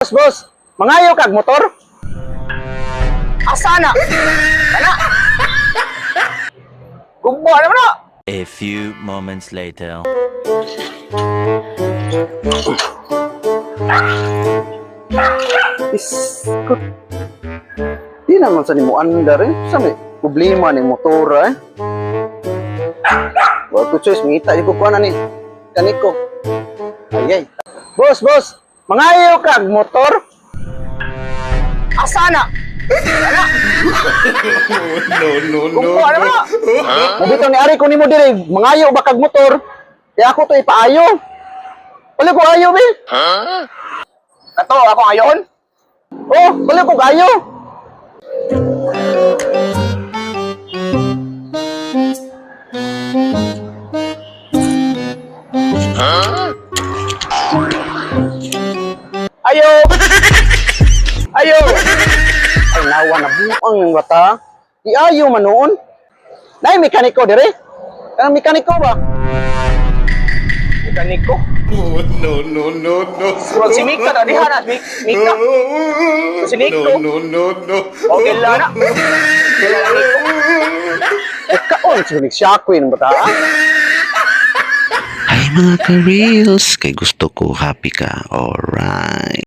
Boss, mangayo kag motor? Asa na? Kana? Gumbo naman na. A few moments later. Iskot. Di naman sa nimo andar eh. Sa may problema ni motora eh. Wag ko choice, mita di ko kuha na ni. Kaniko. Ayay. Boss, mangayo kag motor? Asa na? Kana? No. Gumbo naman na. Mabito ni Ari ko nimo diri, mangayo ba kag motor? Kaya ako to ipaayo. Wala ko ayo, be. Kato, ako ayon? Oh, wala ko ayo. Ayo! Ayo! Ay, nawa na buang ng bata. Di ayo man noon. Nay, mekaniko dire? Kanang mekaniko ba? Mekaniko? No. Bro, si Mika na, di hanas, Mika. Si Nico. No. Okay lang na. Ikaon, sulit siya ako yun bata. Ay mga ka-reels, kay gusto ko happy ka. Alright.